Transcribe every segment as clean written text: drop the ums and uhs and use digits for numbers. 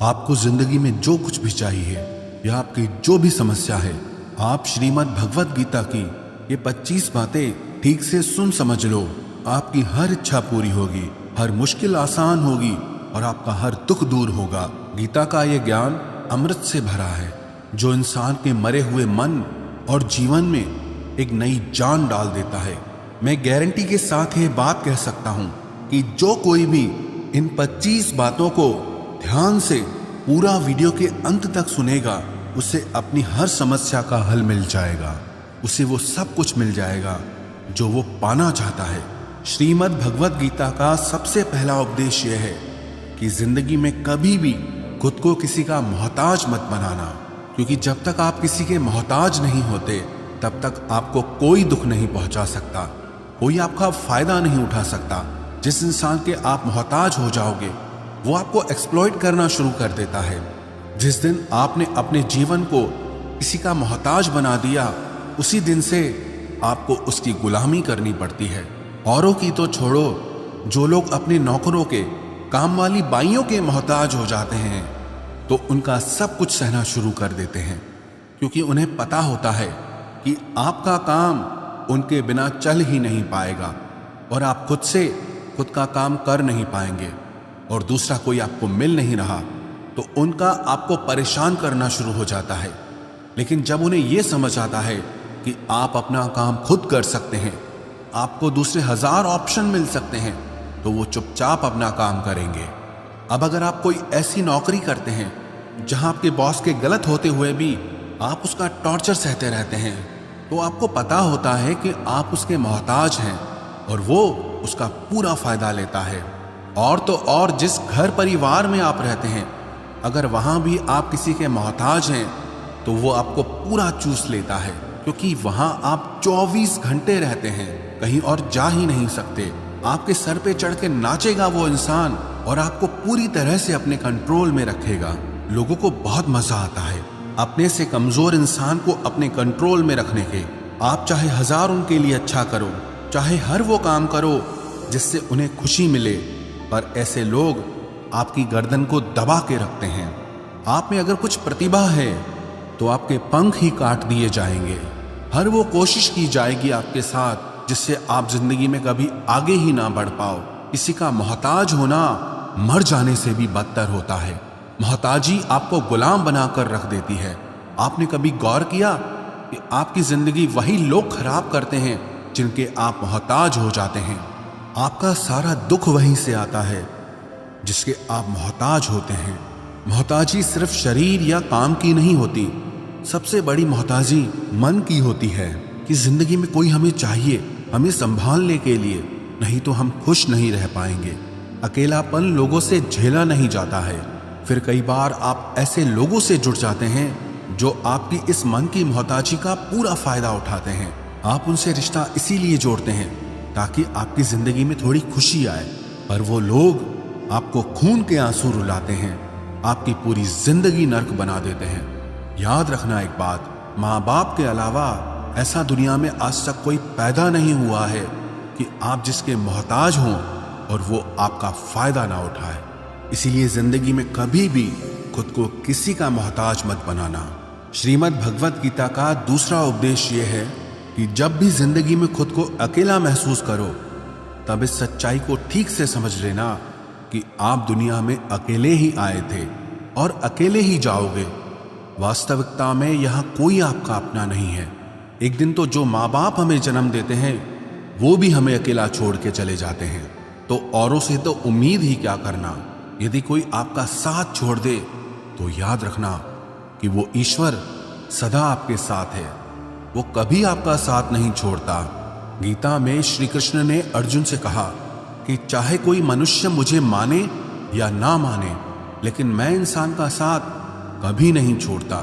आपको जिंदगी में जो कुछ भी चाहिए या आपकी जो भी समस्या है, आप श्रीमद् भगवत गीता की ये 25 बातें ठीक से सुन समझ लो। आपकी हर इच्छा पूरी होगी, हर मुश्किल आसान होगी और आपका हर दुख दूर होगा। गीता का ये ज्ञान अमृत से भरा है जो इंसान के मरे हुए मन और जीवन में एक नई जान डाल देता है। मैं गारंटी के साथ ये बात कह सकता हूँ कि जो कोई भी इन 25 बातों को ध्यान से पूरा वीडियो के अंत तक सुनेगा, उसे अपनी हर समस्या का हल मिल जाएगा, उसे वो सब कुछ मिल जाएगा जो वो पाना चाहता है। श्रीमद् भगवत गीता का सबसे पहला उपदेश यह है कि जिंदगी में कभी भी खुद को किसी का मोहताज मत बनाना, क्योंकि जब तक आप किसी के मोहताज नहीं होते तब तक आपको कोई दुख नहीं पहुंचा सकता, कोई आपका फायदा नहीं उठा सकता। जिस इंसान के आप मोहताज हो जाओगे वो आपको एक्सप्लॉइट करना शुरू कर देता है। जिस दिन आपने अपने जीवन को किसी का मोहताज बना दिया, उसी दिन से आपको उसकी गुलामी करनी पड़ती है। औरों की तो छोड़ो, जो लोग अपने नौकरों के, काम वाली बाइयों के मोहताज हो जाते हैं तो उनका सब कुछ सहना शुरू कर देते हैं, क्योंकि उन्हें पता होता है कि आपका काम उनके बिना चल ही नहीं पाएगा और आप खुद से खुद का काम कर नहीं पाएंगे और दूसरा कोई आपको मिल नहीं रहा तो उनका आपको परेशान करना शुरू हो जाता है। लेकिन जब उन्हें यह समझ आता है कि आप अपना काम खुद कर सकते हैं, आपको दूसरे 1000 ऑप्शन मिल सकते हैं, तो वो चुपचाप अपना काम करेंगे। अब अगर आप कोई ऐसी नौकरी करते हैं जहां आपके बॉस के गलत होते हुए भी आप उसका टॉर्चर सहते रहते हैं, तो आपको पता होता है कि आप उसके मोहताज हैं और वो उसका पूरा फायदा लेता है। और तो और जिस घर परिवार में आप रहते हैं, अगर वहां भी आप किसी के मोहताज हैं तो वो आपको पूरा चूस लेता है, क्योंकि वहां आप 24 घंटे रहते हैं, कहीं और जा ही नहीं सकते। आपके सर पे चढ़ के नाचेगा वो इंसान और आपको पूरी तरह से अपने कंट्रोल में रखेगा। लोगों को बहुत मजा आता है अपने से कमजोर इंसान को अपने कंट्रोल में रखने के। आप चाहे 1000 उनके लिए अच्छा करो, चाहे हर वो काम करो जिससे उन्हें खुशी मिले, पर ऐसे लोग आपकी गर्दन को दबा के रखते हैं। आप में अगर कुछ प्रतिभा है तो आपके पंख ही काट दिए जाएंगे। हर वो कोशिश की जाएगी आपके साथ जिससे आप जिंदगी में कभी आगे ही ना बढ़ पाओ। किसी का मोहताज होना मर जाने से भी बदतर होता है। मोहताजी आपको गुलाम बनाकर रख देती है। आपने कभी गौर किया कि आपकी जिंदगी वही लोग खराब करते हैं जिनके आप मोहताज हो जाते हैं। आपका सारा दुख वहीं से आता है जिसके आप मोहताज होते हैं। मोहताजी सिर्फ शरीर या काम की नहीं होती, सबसे बड़ी मोहताजी मन की होती है कि जिंदगी में कोई हमें चाहिए, हमें संभालने के लिए, नहीं तो हम खुश नहीं रह पाएंगे। अकेलापन लोगों से झेला नहीं जाता है। फिर कई बार आप ऐसे लोगों से जुड़ जाते हैं जो आपकी इस मन की मोहताजी का पूरा फायदा उठाते हैं। आप उनसे रिश्ता इसीलिए जोड़ते हैं ताकि आपकी जिंदगी में थोड़ी खुशी आए, पर वो लोग आपको खून के आंसू रुलाते हैं, आपकी पूरी जिंदगी नर्क बना देते हैं। याद रखना एक बात, माँ बाप के अलावा ऐसा दुनिया में आज तक कोई पैदा नहीं हुआ है कि आप जिसके मोहताज हों और वो आपका फायदा ना उठाए। इसीलिए जिंदगी में कभी भी खुद को किसी का मोहताज मत बनाना। श्रीमद् भगवत गीता का दूसरा उपदेश ये है कि जब भी जिंदगी में खुद को अकेला महसूस करो, तब इस सच्चाई को ठीक से समझ लेना कि आप दुनिया में अकेले ही आए थे और अकेले ही जाओगे। वास्तविकता में यहाँ कोई आपका अपना नहीं है। एक दिन तो जो माँ बाप हमें जन्म देते हैं वो भी हमें अकेला छोड़ के चले जाते हैं, तो औरों से तो उम्मीद ही क्या करना। यदि कोई आपका साथ छोड़ दे तो याद रखना कि वो ईश्वर सदा आपके साथ है, वो कभी आपका साथ नहीं छोड़ता। गीता में श्री कृष्ण ने अर्जुन से कहा कि चाहे कोई मनुष्य मुझे माने या ना माने, लेकिन मैं इंसान का साथ कभी नहीं छोड़ता,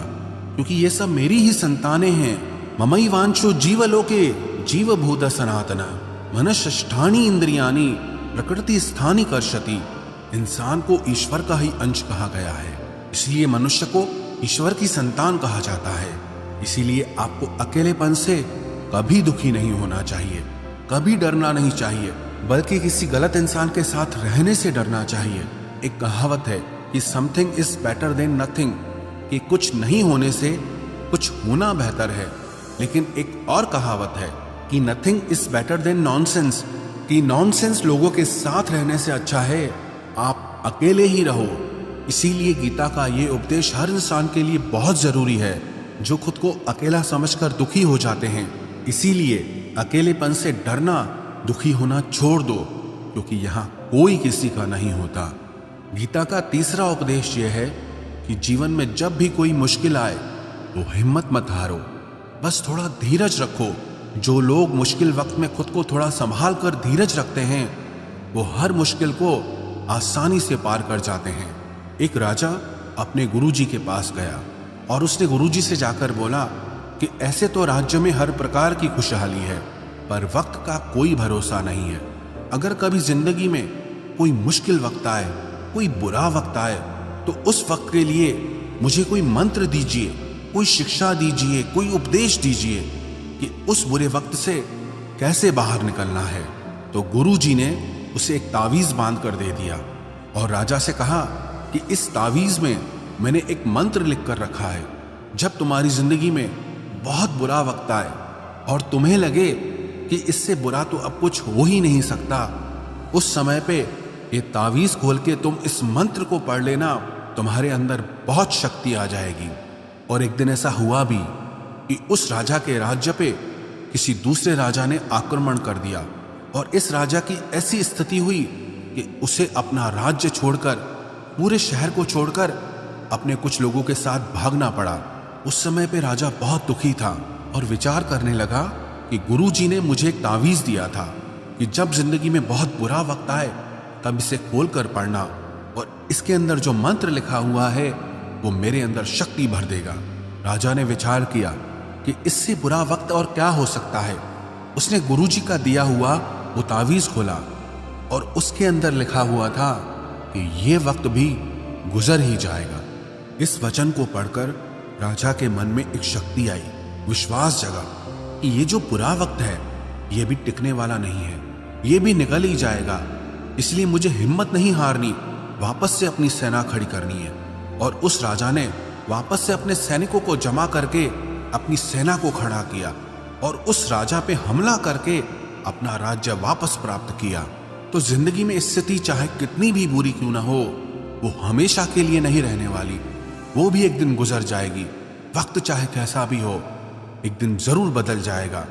क्योंकि ये सब मेरी ही संतानें हैं। ममैवांशो जीवलोके जीवभूत सनातना मनश्ष्ठानि इंद्रियानि प्रकृति स्थानि कर्षति। इंसान को ईश्वर का ही अंश कहा गया है, इसलिए मनुष्य को ईश्वर की संतान कहा जाता है। इसीलिए आपको अकेलेपन से कभी दुखी नहीं होना चाहिए, कभी डरना नहीं चाहिए, बल्कि किसी गलत इंसान के साथ रहने से डरना चाहिए। एक कहावत है कि something is better than nothing, कि कुछ नहीं होने से कुछ होना बेहतर है। लेकिन एक और कहावत है कि nothing is better than nonsense, कि नॉनसेंस लोगों के साथ रहने से अच्छा है आप अकेले ही रहो। इसीलिए गीता का ये उपदेश हर इंसान के लिए बहुत जरूरी है जो खुद को अकेला समझकर दुखी हो जाते हैं। इसीलिए अकेलेपन से डरना, दुखी होना छोड़ दो, क्योंकि यहाँ कोई किसी का नहीं होता। गीता का तीसरा उपदेश यह है कि जीवन में जब भी कोई मुश्किल आए तो हिम्मत मत हारो, बस थोड़ा धीरज रखो। जो लोग मुश्किल वक्त में खुद को थोड़ा संभाल कर धीरज रखते हैं वो हर मुश्किल को आसानी से पार कर जाते हैं। एक राजा अपने गुरुजी के पास गया और उसने गुरुजी से जाकर बोला कि ऐसे तो राज्य में हर प्रकार की खुशहाली है, पर वक्त का कोई भरोसा नहीं है। अगर कभी जिंदगी में कोई मुश्किल वक्त आए, कोई बुरा वक्त आए, तो उस वक्त के लिए मुझे कोई मंत्र दीजिए, कोई शिक्षा दीजिए, कोई उपदेश दीजिए कि उस बुरे वक्त से कैसे बाहर निकलना है। तो गुरुजी ने उसे एक तावीज बांध कर दे दिया और राजा से कहा कि इस तावीज में मैंने एक मंत्र लिख कर रखा है। जब तुम्हारी जिंदगी में बहुत बुरा वक्त आए और तुम्हें लगे कि इससे बुरा तो अब कुछ हो ही नहीं सकता, उस समय पे ये तावीज खोल के तुम इस मंत्र को पढ़ लेना, तुम्हारे अंदर बहुत शक्ति आ जाएगी। और एक दिन ऐसा हुआ भी कि उस राजा के राज्य पे किसी दूसरे राजा ने आक्रमण कर दिया और इस राजा की ऐसी स्थिति हुई कि उसे अपना राज्य छोड़कर, पूरे शहर को छोड़कर अपने कुछ लोगों के साथ भागना पड़ा। उस समय पे राजा बहुत दुखी था और विचार करने लगा कि गुरुजी ने मुझे एक तावीज दिया था कि जब जिंदगी में बहुत बुरा वक्त आए तब इसे खोल कर पढ़ना और इसके अंदर जो मंत्र लिखा हुआ है वो मेरे अंदर शक्ति भर देगा। राजा ने विचार किया कि इससे बुरा वक्त और क्या हो सकता है। उसने गुरुजी का दिया हुआ वो तावीज खोला और उसके अंदर लिखा हुआ था कि ये वक्त भी गुजर ही जाएगा। इस वचन को पढ़कर राजा के मन में एक शक्ति आई, विश्वास जगा कि ये जो बुरा वक्त है ये भी टिकने वाला नहीं है, ये भी निकल ही जाएगा। इसलिए मुझे हिम्मत नहीं हारनी, वापस से अपनी सेना खड़ी करनी है। और उस राजा ने वापस से अपने सैनिकों को जमा करके अपनी सेना को खड़ा किया और उस राजा पे हमला करके अपना राज्य वापस प्राप्त किया। तो जिंदगी में स्थिति चाहे कितनी भी बुरी क्यों ना हो, वो हमेशा के लिए नहीं रहने वाली, वो भी एक दिन गुजर जाएगी। वक्त चाहे कैसा भी हो, एक दिन जरूर बदल जाएगा।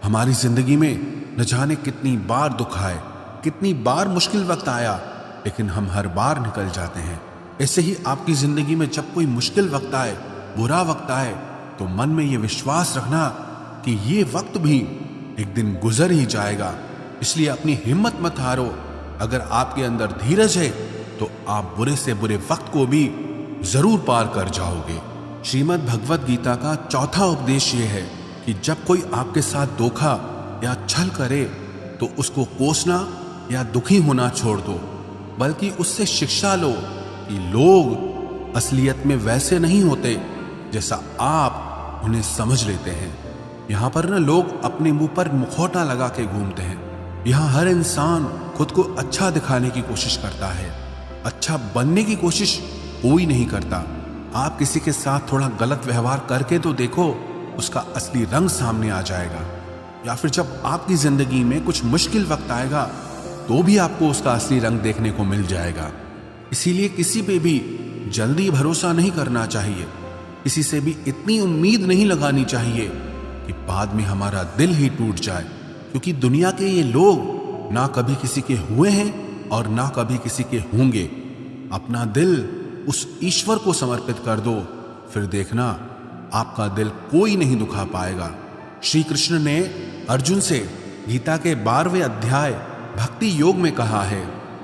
हमारी जिंदगी में न जाने कितनी बार दुख आए, कितनी बार मुश्किल वक्त आया, लेकिन हम हर बार निकल जाते हैं। ऐसे ही आपकी जिंदगी में जब कोई मुश्किल वक्त आए, बुरा वक्त आए, तो मन में ये विश्वास रखना कि ये वक्त भी एक दिन गुजर ही जाएगा। इसलिए अपनी हिम्मत मत हारो। अगर आपके अंदर धीरज है तो आप बुरे से बुरे वक्त को भी जरूर पार कर जाओगे। श्रीमद् भगवत गीता का चौथा उपदेश ये है कि जब कोई आपके साथ धोखा या छल करे तो उसको कोसना या दुखी होना छोड़ दो, बल्कि उससे शिक्षा लो कि लोग असलियत में वैसे नहीं होते जैसा आप उन्हें समझ लेते हैं। यहाँ पर ना लोग अपने मुंह पर मुखौटा लगा के घूमते हैं। यहाँ हर इंसान खुद को अच्छा दिखाने की कोशिश करता है, अच्छा बनने की कोशिश कोई नहीं करता। आप किसी के साथ थोड़ा गलत व्यवहार करके तो देखो, उसका असली रंग सामने आ जाएगा। या फिर जब आपकी जिंदगी में कुछ मुश्किल वक्त आएगा तो भी आपको उसका असली रंग देखने को मिल जाएगा। इसीलिए किसी पे भी जल्दी भरोसा नहीं करना चाहिए, किसी से भी इतनी उम्मीद नहीं लगानी चाहिए कि बाद में हमारा दिल ही टूट जाए। क्योंकि दुनिया के ये लोग ना कभी किसी के हुए हैं और ना कभी किसी के होंगे। अपना दिल उस ईश्वर को समर्पित कर दो, फिर देखना आपका दिल कोई नहीं दुखा पाएगा। श्री कृष्ण ने अर्जुन से गीता के 12वें अध्याय भक्ति योग में कहा है,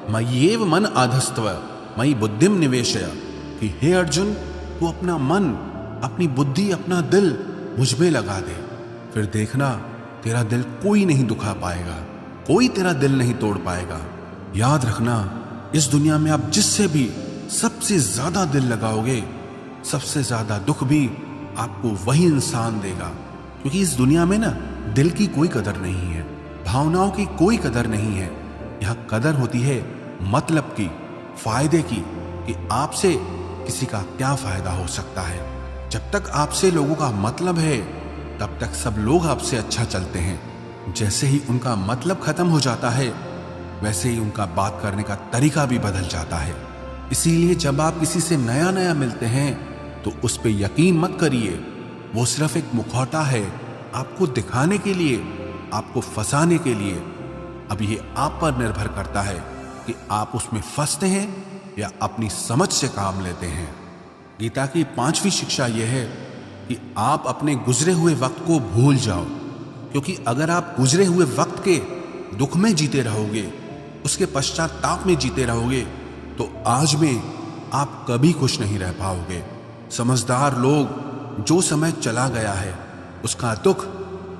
मय्येव मन आधस्तव मयि बुद्धिम निवेशय, कि हे अर्जुन, तू अपना मन, अपनी बुद्धि, अपना दिल मुझ में लगा दे, फिर देखना तेरा दिल कोई नहीं दुखा पाएगा, कोई तेरा दिल नहीं तोड़ पाएगा। याद रखना, इस दुनिया में आप जिससे भी सबसे ज्यादा दिल लगाओगे, सबसे ज्यादा दुख भी आपको वही इंसान देगा। क्योंकि इस दुनिया में ना दिल की कोई कदर नहीं है, भावनाओं की कोई कदर नहीं है। यहाँ कदर होती है मतलब की, फायदे की, कि आपसे किसी का क्या फायदा हो सकता है। जब तक आपसे लोगों का मतलब है तब तक सब लोग आपसे अच्छा चलते हैं। जैसे ही उनका मतलब खत्म हो जाता है वैसे ही उनका बात करने का तरीका भी बदल जाता है। इसीलिए जब आप किसी से नया नया मिलते हैं तो उस पर यकीन मत करिए। वो सिर्फ एक मुखौटा है आपको दिखाने के लिए, आपको फंसाने के लिए। अब ये आप पर निर्भर करता है कि आप उसमें फंसते हैं या अपनी समझ से काम लेते हैं। गीता की 5वीं शिक्षा यह है कि आप अपने गुजरे हुए वक्त को भूल जाओ, क्योंकि अगर आप गुजरे हुए वक्त के दुख में जीते रहोगे, उसके पश्चाताप में जीते रहोगे, तो आज में आप कभी खुश नहीं रह पाओगे। समझदार लोग जो समय चला गया है उसका दुख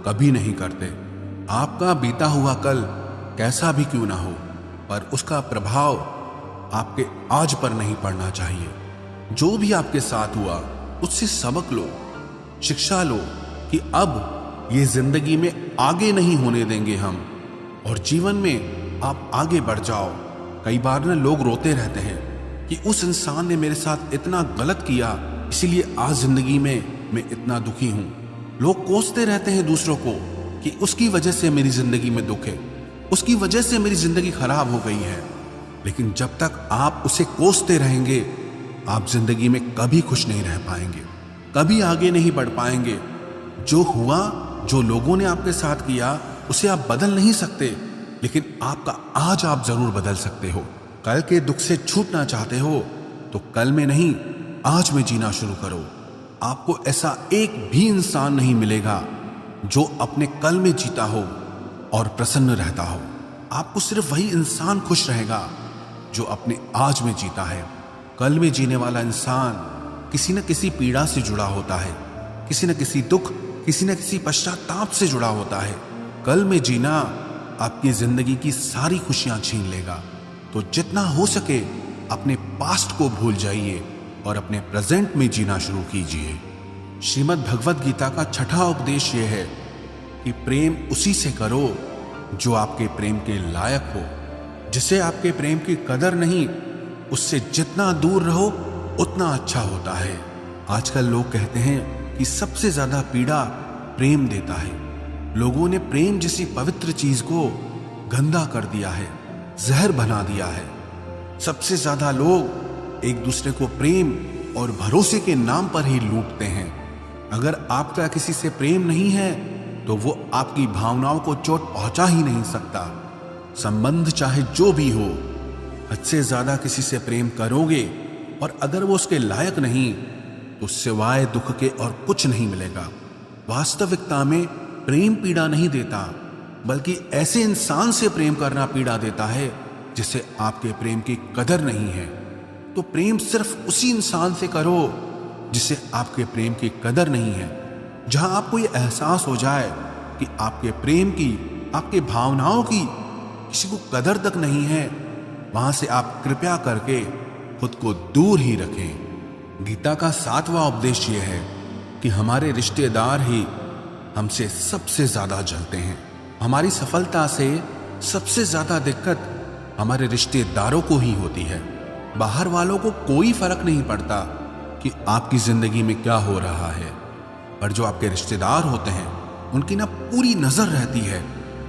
कभी नहीं करते। आपका बीता हुआ कल कैसा भी क्यों ना हो, पर उसका प्रभाव आपके आज पर नहीं पड़ना चाहिए। जो भी आपके साथ हुआ उससे सबक लो, शिक्षा लो कि अब ये जिंदगी में आगे नहीं होने देंगे हम, और जीवन में आप आगे बढ़ जाओ। कई बार ना लोग रोते रहते हैं कि उस इंसान ने मेरे साथ इतना गलत किया, इसीलिए आज जिंदगी में मैं इतना दुखी हूं। लोग कोसते रहते हैं दूसरों को कि उसकी वजह से मेरी जिंदगी में दुख है, उसकी वजह से मेरी जिंदगी खराब हो गई है। लेकिन जब तक आप उसे कोसते रहेंगे आप जिंदगी में कभी खुश नहीं रह पाएंगे, कभी आगे नहीं बढ़ पाएंगे। जो हुआ, जो लोगों ने आपके साथ किया, उसे आप बदल नहीं सकते, लेकिन आपका आज आप जरूर बदल सकते हो। कल के दुख से छूटना चाहते हो तो कल में नहीं, आज में जीना शुरू करो। आपको ऐसा एक भी इंसान नहीं मिलेगा जो अपने कल में जीता हो और प्रसन्न रहता हो। आपको सिर्फ वही इंसान खुश रहेगा जो अपने आज में जीता है। कल में जीने वाला इंसान किसी न किसी पीड़ा से जुड़ा होता है, किसी न किसी दुख, किसी न किसी पश्चाताप से जुड़ा होता है। कल में जीना आपकी जिंदगी की सारी खुशियां छीन लेगा। तो जितना हो सके अपने पास्ट को भूल जाइए और अपने प्रेजेंट में जीना शुरू कीजिए। श्रीमद् भगवद गीता का 6ठा उपदेश यह है कि प्रेम उसी से करो जो आपके प्रेम के लायक हो। जिसे आपके प्रेम की कदर नहीं, उससे जितना दूर रहो उतना अच्छा होता है। आजकल लोग कहते हैं कि सबसे ज्यादा पीड़ा प्रेम देता है। लोगों ने प्रेम जैसी पवित्र चीज को गंदा कर दिया है, जहर बना दिया है। सबसे ज्यादा लोग एक दूसरे को प्रेम और भरोसे के नाम पर ही लूटते हैं। अगर आपका किसी से प्रेम नहीं है तो वो आपकी भावनाओं को चोट पहुंचा ही नहीं सकता। संबंध चाहे जो भी हो, हद से ज्यादा किसी से प्रेम करोगे और अगर वो उसके लायक नहीं तो सिवाय दुख के और कुछ नहीं मिलेगा। वास्तविकता में प्रेम पीड़ा नहीं देता, बल्कि ऐसे इंसान से प्रेम करना पीड़ा देता है जिसे आपके प्रेम की कदर नहीं है। तो प्रेम सिर्फ उसी इंसान से करो जिसे आपके प्रेम की कदर नहीं है। जहां आपको यह एहसास हो जाए कि आपके प्रेम की, आपके भावनाओं की किसी को कदर तक नहीं है, वहां से आप कृपया करके खुद को दूर ही रखें। गीता का 7वां उपदेश यह है कि हमारे रिश्तेदार ही हमसे सबसे ज्यादा जलते हैं। हमारी सफलता से सबसे ज्यादा दिक्कत हमारे रिश्तेदारों को ही होती है। बाहर वालों को कोई फर्क नहीं पड़ता कि आपकी जिंदगी में क्या हो रहा है, पर जो आपके रिश्तेदार होते हैं उनकी ना पूरी नजर रहती है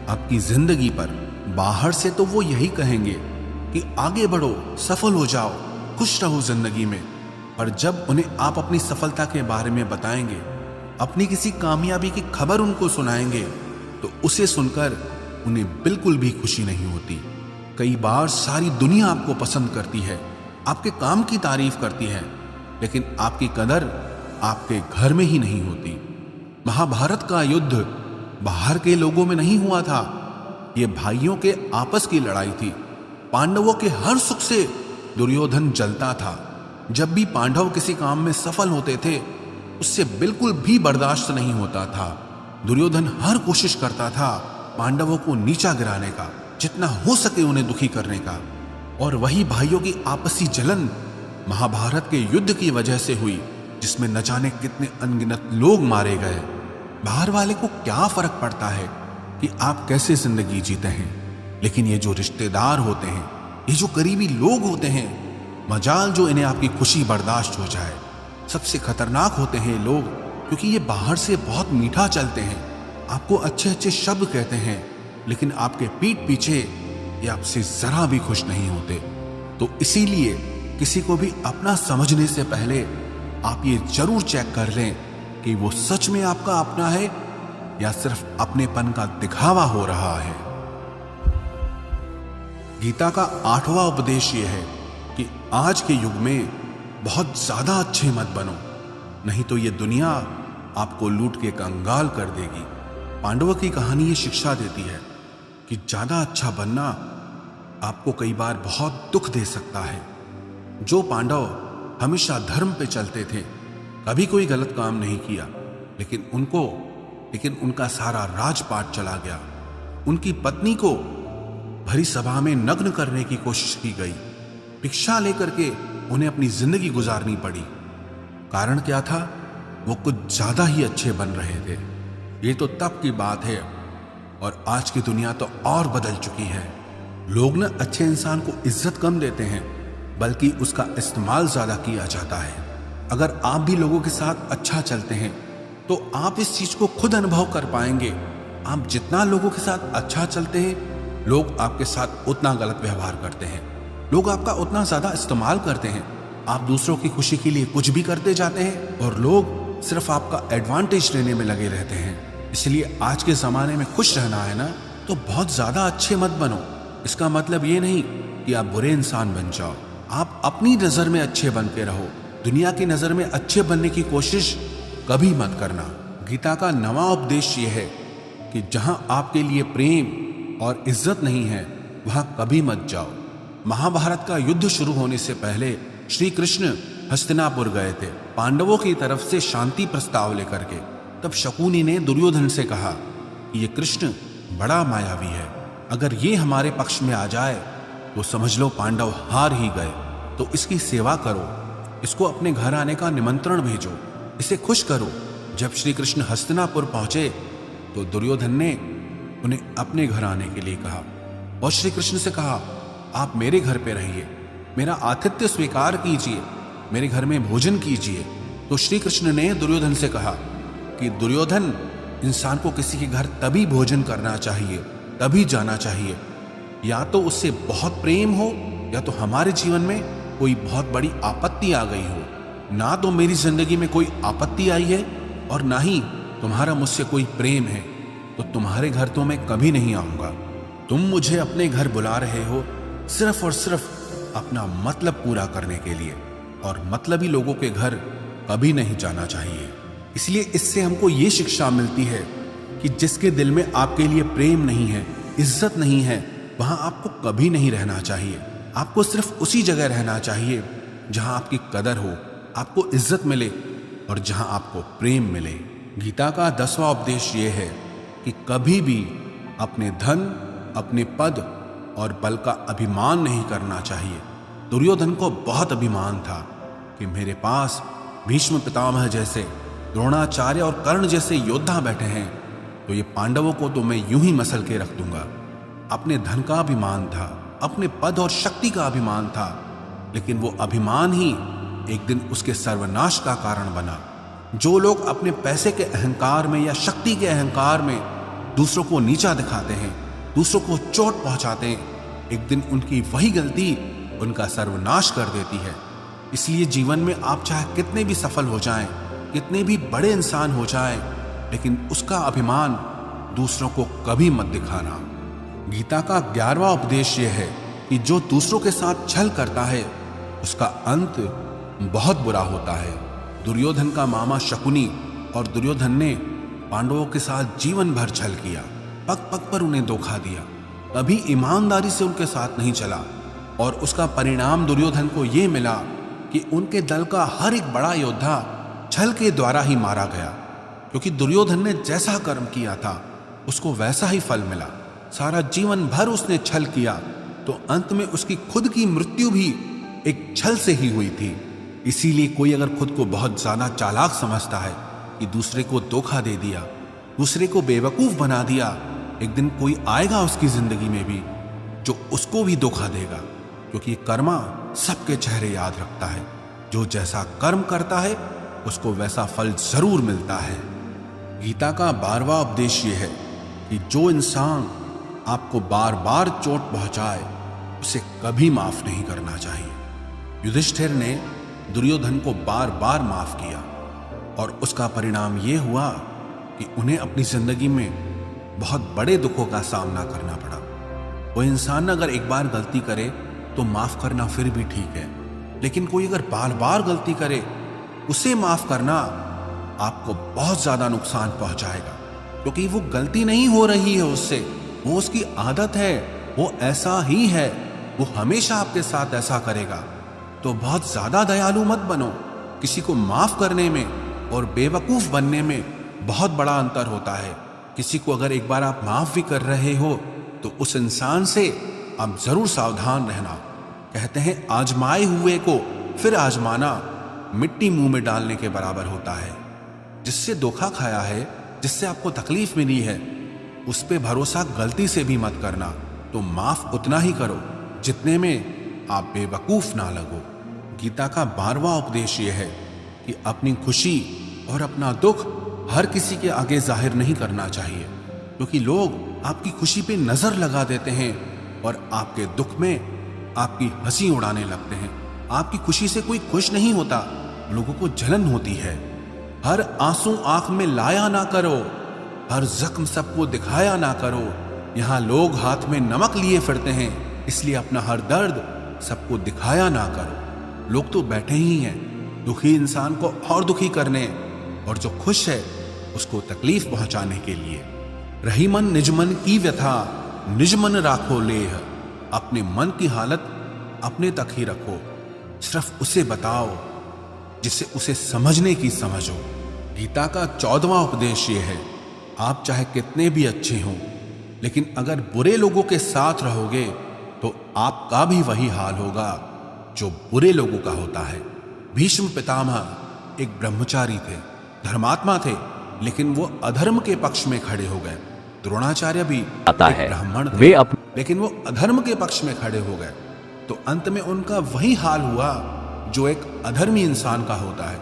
आपकी जिंदगी पर। बाहर से तो वो यही कहेंगे कि आगे बढ़ो, सफल हो जाओ, खुश रहो जिंदगी में, पर जब उन्हें आप अपनी सफलता के बारे में बताएंगे, अपनी किसी कामयाबी की खबर उनको सुनाएंगे, तो उसे सुनकर उन्हें बिल्कुल भी खुशी नहीं होती। कई बार सारी दुनिया आपको पसंद करती है, आपके काम की तारीफ करती है, लेकिन आपकी कदर आपके घर में ही नहीं होती। महाभारत का युद्ध बाहर के लोगों में नहीं हुआ था, ये भाइयों के आपस की लड़ाई थी। पांडवों के हर सुख से दुर्योधन जलता था। जब भी पांडव किसी काम में सफल होते थे उससे बिल्कुल भी बर्दाश्त नहीं होता था। दुर्योधन हर कोशिश करता था पांडवों को नीचा गिराने का, जितना हो सके उन्हें दुखी करने का। और वही भाइयों की आपसी जलन महाभारत के युद्ध की वजह से हुई, जिसमें न जाने कितने अनगिनत लोग मारे गए। बाहर वाले को क्या फर्क पड़ता है कि आप कैसे जिंदगी जीते हैं, लेकिन ये जो रिश्तेदार होते हैं, ये जो करीबी लोग होते हैं, मजाल जो इन्हें आपकी खुशी बर्दाश्त हो जाए। सबसे खतरनाक होते हैं ये लोग, क्योंकि ये बाहर से बहुत मीठा चलते हैं, आपको अच्छे अच्छे शब्द कहते हैं, लेकिन आपके पीठ पीछे ये आपसे जरा भी खुश नहीं होते। तो इसीलिए किसी को भी अपना समझने से पहले आप ये जरूर चेक कर लें कि वो सच में आपका अपना है या सिर्फ अपनेपन का दिखावा हो रहा है। गीता का 8वां उपदेश ये है कि आज के युग में बहुत ज्यादा अच्छे मत बनो, नहीं तो ये दुनिया आपको लूट के कंगाल कर देगी। पांडवों की कहानी ये शिक्षा देती है कि ज्यादा अच्छा बनना आपको कई बार बहुत दुख दे सकता है। जो पांडव हमेशा धर्म पे चलते थे, कभी कोई गलत काम नहीं किया, लेकिन उनका सारा राजपाट चला गया। उनकी पत्नी को भरी सभा में नग्न करने की कोशिश की गई। भिक्षा लेकर के उन्हें अपनी जिंदगी गुजारनी पड़ी। कारण क्या था? वो कुछ ज्यादा ही अच्छे बन रहे थे। ये तो तब की बात है, और आज की दुनिया तो और बदल चुकी है। लोग न अच्छे इंसान को इज्जत कम देते हैं, बल्कि उसका इस्तेमाल ज्यादा किया जाता है। अगर आप भी लोगों के साथ अच्छा चलते हैं तो आप इस चीज को खुद अनुभव कर पाएंगे। आप जितना लोगों के साथ अच्छा चलते हैं, लोग आपके साथ उतना गलत व्यवहार करते हैं, लोग आपका उतना ज्यादा इस्तेमाल करते हैं। आप दूसरों की खुशी के लिए कुछ भी करते जाते हैं और लोग सिर्फ आपका एडवांटेज लेने में लगे रहते हैं। इसलिए आज के जमाने में खुश रहना है ना, तो बहुत ज्यादा अच्छे मत बनो। इसका मतलब ये नहीं कि आप बुरे इंसान बन जाओ। आप अपनी नजर में अच्छे बन के रहो। दुनिया की नजर में अच्छे बनने की कोशिश कभी मत करना। गीता का 9वां उपदेश ये है कि जहां आपके लिए प्रेम और इज्जत नहीं है, वहां कभी मत जाओ। महाभारत का युद्ध शुरू होने से पहले श्री कृष्ण हस्तिनापुर गए थे, पांडवों की तरफ से शांति प्रस्ताव लेकर के। तब शकुनी ने दुर्योधन से कहा कि ये कृष्ण बड़ा मायावी है, अगर ये हमारे पक्ष में आ जाए तो समझ लो पांडव हार ही गए। तो इसकी सेवा करो, इसको अपने घर आने का निमंत्रण भेजो, इसे खुश करो। जब श्री कृष्ण हस्तिनापुर पहुंचे तो दुर्योधन ने उन्हें अपने घर आने के लिए कहा और श्री कृष्ण से कहा, आप मेरे घर पे रहिए, मेरा आतिथ्य स्वीकार कीजिए, मेरे घर में भोजन कीजिए। तो श्री कृष्ण ने दुर्योधन से कहा कि दुर्योधन, इंसान को किसी के घर तभी भोजन करना चाहिए, तभी जाना चाहिए, या तो उससे बहुत प्रेम हो, या तो हमारे जीवन में कोई बहुत बड़ी आपत्ति आ गई हो। ना तो मेरी जिंदगी में कोई आपत्ति आई है और ना ही तुम्हारा मुझसे कोई प्रेम है, तो तुम्हारे घर तो मैं कभी नहीं आऊंगा। तुम मुझे अपने घर बुला रहे हो सिर्फ और सिर्फ अपना मतलब पूरा करने के लिए, और मतलबी लोगों के घर कभी नहीं जाना चाहिए। इसलिए इससे हमको ये शिक्षा मिलती है कि जिसके दिल में आपके लिए प्रेम नहीं है, इज्जत नहीं है, वहां आपको कभी नहीं रहना चाहिए। आपको सिर्फ उसी जगह रहना चाहिए जहां आपकी कदर हो, आपको इज्जत मिले और जहां आपको प्रेम मिले। गीता का 10वां उपदेश ये है कि कभी भी अपने धन, अपने पद और बल का अभिमान नहीं करना चाहिए। दुर्योधन को बहुत अभिमान था कि मेरे पास भीष्म पितामह जैसे, द्रोणाचार्य और कर्ण जैसे योद्धा बैठे हैं, तो ये पांडवों को तो मैं यूं ही मसल के रख दूंगा। अपने धन का अभिमान था, अपने पद और शक्ति का अभिमान था, लेकिन वो अभिमान ही एक दिन उसके सर्वनाश का कारण बना। जो लोग अपने पैसे के अहंकार में या शक्ति के अहंकार में दूसरों को नीचा दिखाते हैं, दूसरों को चोट पहुंचाते हैं, एक दिन उनकी वही गलती उनका सर्वनाश कर देती है। इसलिए जीवन में आप चाहे कितने भी सफल हो जाएं, कितने भी बड़े इंसान हो जाएं, लेकिन उसका अभिमान दूसरों को कभी मत दिखाना। गीता का 11वां उपदेश यह है कि जो दूसरों के साथ छल करता है उसका अंत बहुत बुरा होता है। दुर्योधन का मामा शकुनी और दुर्योधन ने पांडवों के साथ जीवन भर छल किया, पग पग पर उन्हें धोखा दिया, कभी ईमानदारी से उनके साथ नहीं चला, और उसका परिणाम दुर्योधन को यह मिला कि उनके दल का हर एक बड़ा योद्धा छल के द्वारा ही मारा गया, क्योंकि दुर्योधन ने जैसा कर्म किया था उसको वैसा ही फल मिला। सारा जीवन भर उसने छल किया, तो अंत में उसकी खुद की मृत्यु भी एक छल से ही हुई थी। इसीलिए कोई अगर खुद को बहुत ज्यादा चालाक समझता है कि दूसरे को धोखा दे दिया, दूसरे को बेवकूफ बना दिया, एक दिन कोई आएगा उसकी जिंदगी में भी जो उसको भी धोखा देगा। क्योंकि कर्मा सबके चेहरे याद रखता है। जो जैसा कर्म करता है उसको वैसा फल जरूर मिलता है। गीता का 12वां उपदेश ये है कि जो इंसान आपको बार बार चोट पहुंचाए उसे कभी माफ नहीं करना चाहिए। युधिष्ठिर ने दुर्योधन को बार बार माफ किया और उसका परिणाम यह हुआ कि उन्हें अपनी जिंदगी में बहुत बड़े दुखों का सामना करना पड़ा। वो इंसान अगर एक बार गलती करे तो माफ करना फिर भी ठीक है, लेकिन कोई अगर बार बार गलती करे उसे माफ करना आपको बहुत ज्यादा नुकसान पहुंचाएगा, क्योंकि वो गलती नहीं हो रही है उससे, वो उसकी आदत है, वो ऐसा ही है, वो हमेशा आपके साथ ऐसा करेगा। तो बहुत ज्यादा दयालु मत बनो। किसी को माफ करने में और बेवकूफ बनने में बहुत बड़ा अंतर होता है। किसी को अगर एक बार आप माफ भी कर रहे हो तो उस इंसान से आप जरूर सावधान रहना। कहते हैं आजमाए हुए को फिर आजमाना मिट्टी मुंह में डालने के बराबर होता है। जिससे धोखा खाया है, जिससे आपको तकलीफ मिली है, उस पे भरोसा गलती से भी मत करना। तो माफ उतना ही करो जितने में आप बेवकूफ ना लगो। गीता का 12वां उपदेश यह है कि अपनी खुशी और अपना दुख हर किसी के आगे जाहिर नहीं करना चाहिए, क्योंकि लोग आपकी खुशी पे नजर लगा देते हैं और आपके दुख में आपकी हंसी उड़ाने लगते हैं। आपकी खुशी से कोई खुश नहीं होता, लोगों को जलन होती है। हर आंसू आंख में लाया ना करो, हर जख्म सबको दिखाया ना करो। यहाँ लोग हाथ में नमक लिए फिरते हैं, इसलिए अपना हर दर्द सबको दिखाया ना करो। लोग तो बैठे ही हैं दुखी इंसान को और दुखी करने, और जो खुश है उसको तकलीफ पहुंचाने के लिए। रही मन निज मन की व्यथा, निज मन राखो लेह। अपने मन की हालत अपने तक ही रखो, सिर्फ उसे बताओ जिससे उसे समझने की समझ हो। गीता का 14वां उपदेश ये है, आप चाहे कितने भी अच्छे हों, लेकिन अगर बुरे लोगों के साथ रहोगे तो आपका भी वही हाल होगा जो बुरे लोगों का होता है। भीष्म पितामह एक ब्रह्मचारी थे, धर्मात्मा थे, लेकिन वो अधर्म के पक्ष में खड़े हो गए। द्रोणाचार्य भी एक ब्राह्मण थे, लेकिन वो अधर्म के पक्ष में खड़े हो गए। तो अंत में उनका वही हाल हुआ जो एक अधर्मी इंसान का होता है।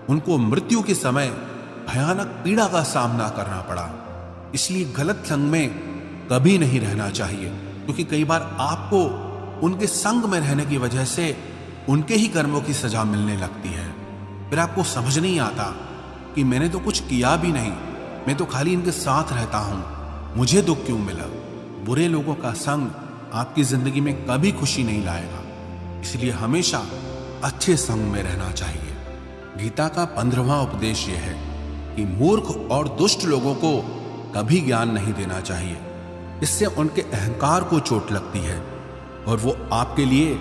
उनको मृत्यु के समय भयानक पीड़ा का सामना करना पड़ा। इसलिए गलत संग में कभी नहीं रहना चाहिए, क्योंकि कई बार आपको उनके संग में रहने की वजह से उनके ही कर्मों की सजा मिलने लगती है। फिर आपको समझ नहीं आता कि मैंने तो कुछ किया भी नहीं, मैं तो खाली इनके साथ रहता हूं, मुझे दुख क्यों मिला। बुरे लोगों का संग आपकी जिंदगी में कभी खुशी नहीं लाएगा, इसलिए हमेशा अच्छे संग में रहना चाहिए। गीता का 15वां उपदेश यह है कि मूर्ख और दुष्ट लोगों को कभी ज्ञान नहीं देना चाहिए। इससे उनके अहंकार को चोट लगती है और वो आपके लिए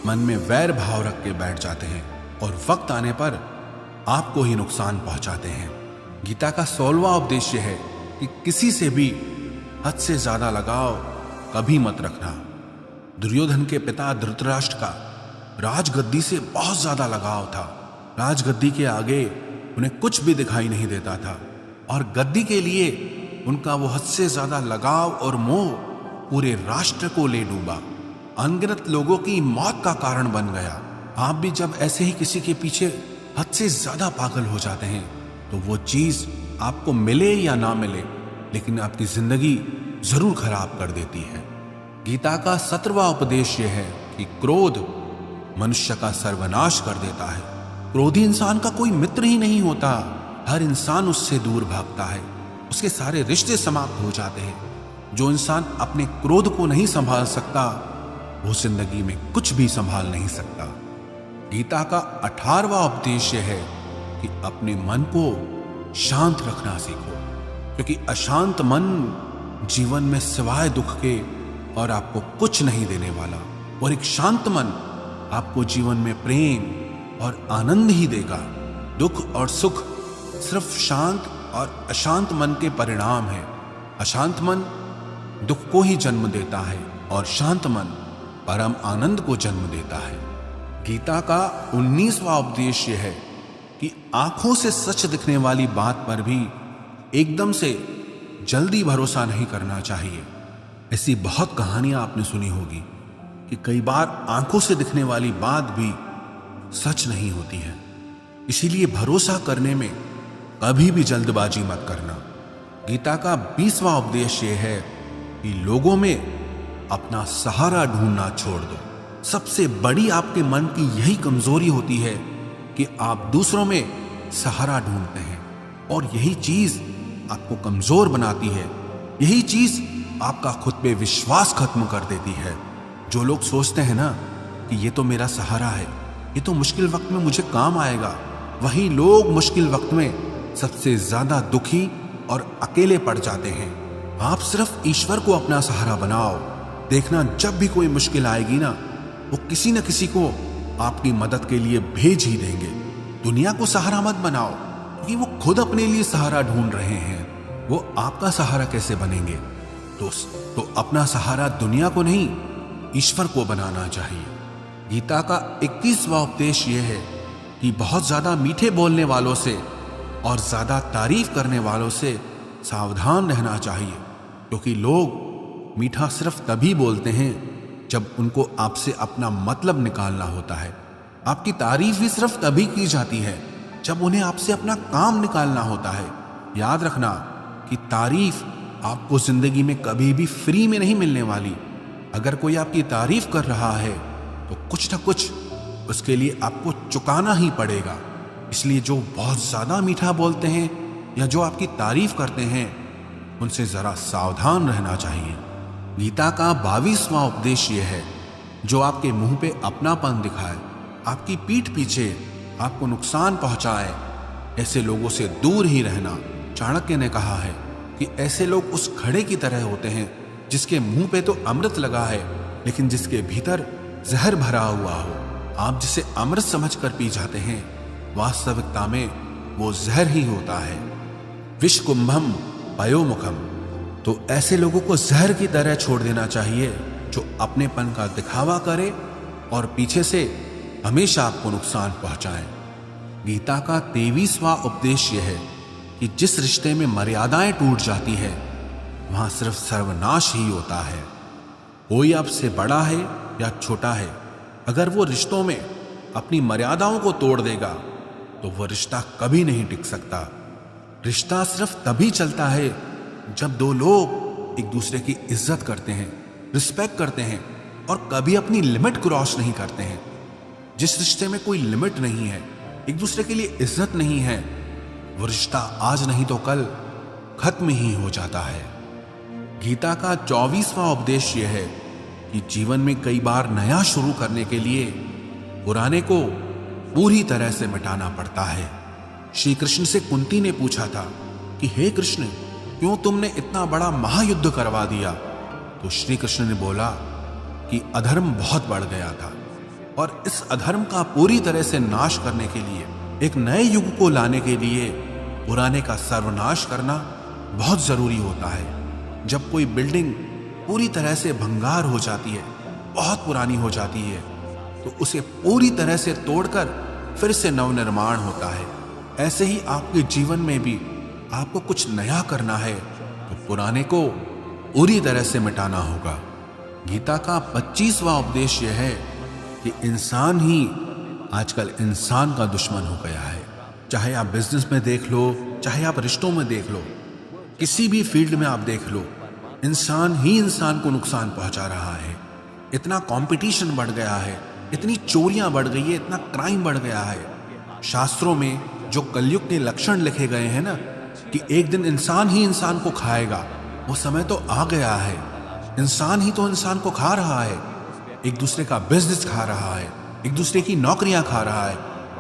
मन में वैर भाव रख के बैठ जाते हैं और वक्त आने पर आपको ही नुकसान पहुंचाते हैं। गीता का 16वां उपदेश है कि किसी से भी हद से ज्यादा लगाव कभी मत रखना। दुर्योधन के पिता धृतराष्ट्र का राजगद्दी से बहुत ज्यादा लगाव था। राजगद्दी के आगे उन्हें कुछ भी दिखाई नहीं देता था और गद्दी के लिए उनका वो हद से ज्यादा लगाव और मोह पूरे राष्ट्र को ले डूबा, अनगिनत लोगों की मौत का कारण बन गया। आप भी जब ऐसे ही किसी के पीछे हद से ज्यादा पागल हो जाते हैं तो वो चीज आपको मिले या ना मिले, लेकिन आपकी जिंदगी जरूर खराब कर देती है। गीता का 17वां उपदेश यह है कि क्रोध मनुष्य का सर्वनाश कर देता है। क्रोधी इंसान का कोई मित्र ही नहीं होता, हर इंसान उससे दूर भागता है, उसके सारे रिश्ते समाप्त हो जाते हैं। जो इंसान अपने क्रोध को नहीं संभाल सकता वो जिंदगी में कुछ भी संभाल नहीं सकता। गीता का 18वां उपदेश है कि अपने मन को शांत रखना सीखो, क्योंकि अशांत मन जीवन में सिवाय दुख के और आपको कुछ नहीं देने वाला, और एक शांत मन आपको जीवन में प्रेम और आनंद ही देगा। दुख और सुख सिर्फ शांत और अशांत मन के परिणाम है। अशांत मन दुख को ही जन्म देता है और शांत मन परम आनंद को जन्म देता है। गीता का 19वां उपदेश यह है कि आंखों से सच दिखने वाली बात पर भी एकदम से जल्दी भरोसा नहीं करना चाहिए। ऐसी बहुत कहानियां आपने सुनी होगी कि कई बार आंखों से दिखने वाली बात भी सच नहीं होती है। इसीलिए भरोसा करने में कभी भी जल्दबाजी मत करना। गीता का 20वां उपदेश यह है कि लोगों में अपना सहारा ढूंढना छोड़ दो। सबसे बड़ी आपके मन की यही कमजोरी होती है कि आप दूसरों में सहारा ढूंढते हैं, और यही चीज आपको कमजोर बनाती है। यही चीज आपका खुद पे विश्वास खत्म कर देती है। जो लोग सोचते हैं ना कि ये तो मेरा सहारा है, ये तो मुश्किल वक्त में मुझे काम आएगा, वही लोग मुश्किल वक्त में सबसे ज्यादा दुखी और अकेले पड़ जाते हैं। आप सिर्फ ईश्वर को अपना सहारा बनाओ। देखना, जब भी कोई मुश्किल आएगी ना, वो किसी न किसी को आपकी मदद के लिए भेज ही देंगे। दुनिया को सहारा मत बनाओ, क्योंकि वो खुद अपने लिए सहारा ढूंढ रहे हैं। वो आपका सहारा कैसे बनेंगे? तो अपना सहारा दुनिया को नहीं, ईश्वर को बनाना चाहिए। गीता का 21वां उपदेश यह है कि बहुत ज्यादा मीठे बोलने वालों से और ज्यादा तारीफ करने वालों से सावधान रहना चाहिए, क्योंकि लोग मीठा सिर्फ तभी बोलते हैं जब उनको आपसे अपना मतलब निकालना होता है। आपकी तारीफ भी सिर्फ तभी की जाती है जब उन्हें आपसे अपना काम निकालना होता है। याद रखना कि तारीफ आपको जिंदगी में कभी भी फ्री में नहीं मिलने वाली। अगर कोई आपकी तारीफ कर रहा है तो कुछ ना कुछ उसके लिए आपको चुकाना ही पड़ेगा। इसलिए जो बहुत ज्यादा मीठा बोलते हैं या जो आपकी तारीफ करते हैं, उनसे जरा सावधान रहना चाहिए। गीता का 22वां उपदेश यह है, जो आपके मुंह पे अपनापन दिखाए, आपकी पीठ पीछे आपको नुकसान पहुंचाए, ऐसे लोगों से दूर ही रहना। चाणक्य ने कहा है कि ऐसे लोग उस घड़े की तरह होते हैं जिसके मुंह पे तो अमृत लगा है, लेकिन जिसके भीतर जहर भरा हुआ हो। आप जिसे अमृत समझकर पी जाते हैं, वास्तविकता में वो जहर ही होता है। विष कुंभम पयोमुखम। तो ऐसे लोगों को जहर की तरह छोड़ देना चाहिए, जो अपनेपन का दिखावा करे और पीछे से हमेशा आपको नुकसान पहुंचाए। गीता का 23वां उपदेश यह है कि जिस रिश्ते में मर्यादाएं टूट जाती है, वहां सिर्फ सर्वनाश ही होता है। कोई आपसे बड़ा है या छोटा है, अगर वो रिश्तों में अपनी मर्यादाओं को तोड़ देगा तो वो रिश्ता कभी नहीं टिक सकता। रिश्ता सिर्फ तभी चलता है जब दो लोग एक दूसरे की इज्जत करते हैं, रिस्पेक्ट करते हैं और कभी अपनी लिमिट क्रॉस नहीं करते हैं। जिस रिश्ते में कोई लिमिट नहीं है, एक दूसरे के लिए इज्जत नहीं है, वो रिश्ता आज नहीं तो कल खत्म ही हो जाता है। गीता का 24वां उपदेश यह है कि जीवन में कई बार नया शुरू करने के लिए पुराने को पूरी तरह से मिटाना पड़ता है। श्री कृष्ण से कुंती ने पूछा था कि हे कृष्ण, क्यों तुमने इतना बड़ा महायुद्ध करवा दिया? तो श्री कृष्ण ने बोला कि अधर्म बहुत बढ़ गया था, और इस अधर्म का पूरी तरह से नाश करने के लिए, एक नए युग को लाने के लिए पुराने का सर्वनाश करना बहुत जरूरी होता है। जब कोई बिल्डिंग पूरी तरह से भंगार हो जाती है, बहुत पुरानी हो जाती है, तो उसे पूरी तरह से तोड़कर फिर से नवनिर्माण होता है। ऐसे ही आपके जीवन में भी आपको कुछ नया करना है तो पुराने को पूरी तरह से मिटाना होगा। गीता का 25वां उपदेश यह है कि इंसान ही आजकल इंसान का दुश्मन हो गया है। चाहे आप बिजनेस में देख लो, चाहे आप रिश्तों में देख लो, किसी भी फील्ड में आप देख लो, इंसान ही इंसान को नुकसान पहुंचा रहा है। इतना कंपटीशन बढ़ गया है, इतनी चोरियां बढ़ गई है, इतना क्राइम बढ़ गया है। शास्त्रों में जो कलयुग के लक्षण लिखे गए हैं ना, कि एक दिन इंसान ही इंसान को खाएगा, वो समय तो आ गया है। इंसान ही तो इंसान को खा रहा है, एक दूसरे का बिजनेस खा रहा है, एक दूसरे की नौकरियां खा रहा है,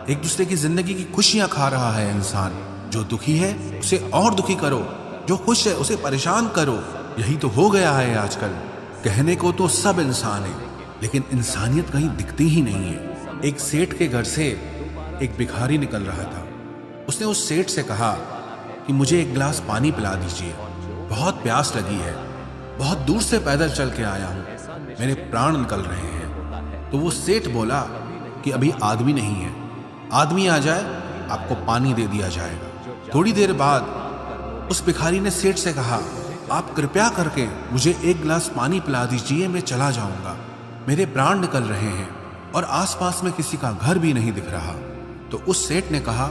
एक दूसरे की जिंदगी की खुशियां खा रहा है। इंसान जो दुखी है उसे और दुखी करो, जो खुश है उसे परेशान करो। यही तो हो गया है आजकल। कहने को तो सब इंसान है, लेकिन इंसानियत कहीं दिखती ही नहीं है। एक सेठ के घर से एक भिखारी निकल रहा था। उसने उस सेठ से कहा कि मुझे एक गिलास पानी पिला दीजिए, बहुत प्यास लगी है, बहुत दूर से पैदल चल के आया हूँ, मेरे प्राण निकल रहे हैं। तो वो सेठ बोला कि अभी आदमी नहीं है, आदमी आ जाए आपको पानी दे दिया जाएगा। थोड़ी देर बाद उस भिखारी ने सेठ से कहा, आप कृपया करके मुझे एक गिलास पानी पिला दीजिए, मैं चला जाऊंगा। मेरे प्राण निकल रहे हैं और आसपास में किसी का घर भी नहीं दिख रहा। तो उस सेठ ने कहा,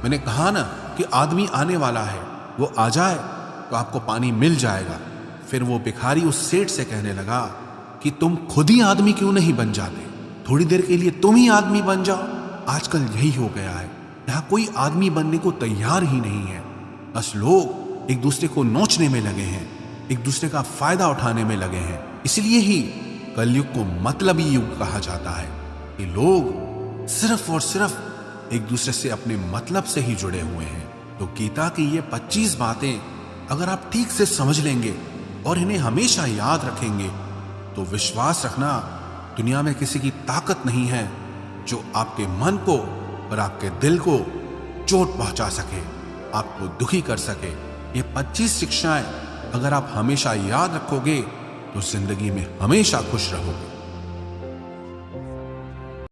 मैंने कहा ना कि आदमी आने वाला है, वो आ जाए तो आपको पानी मिल जाएगा। फिर वो भिखारी उस सेठ से कहने लगा कि तुम खुद ही आदमी क्यों नहीं बन जाते, थोड़ी देर के लिए तुम ही आदमी बन जाओ। आजकल यही हो गया है, यहाँ कोई आदमी बनने को तैयार ही नहीं है। बस लोग एक दूसरे को नोचने में लगे हैं, एक दूसरे का फायदा उठाने में लगे हैं। इसलिए ही कलयुग को मतलबी युग कहा जाता है कि लोग सिर्फ और सिर्फ एक दूसरे से अपने मतलब से ही जुड़े हुए हैं। तो गीता की ये 25 बातें अगर आप ठीक से समझ लेंगे और इन्हें हमेशा याद रखेंगे तो विश्वास रखना, दुनिया में किसी की ताकत नहीं है जो आपके मन को और आपके दिल को चोट पहुंचा सके, आपको दुखी कर सके। ये 25 शिक्षाएं अगर आप हमेशा याद रखोगे तो जिंदगी में हमेशा खुश रहोगे।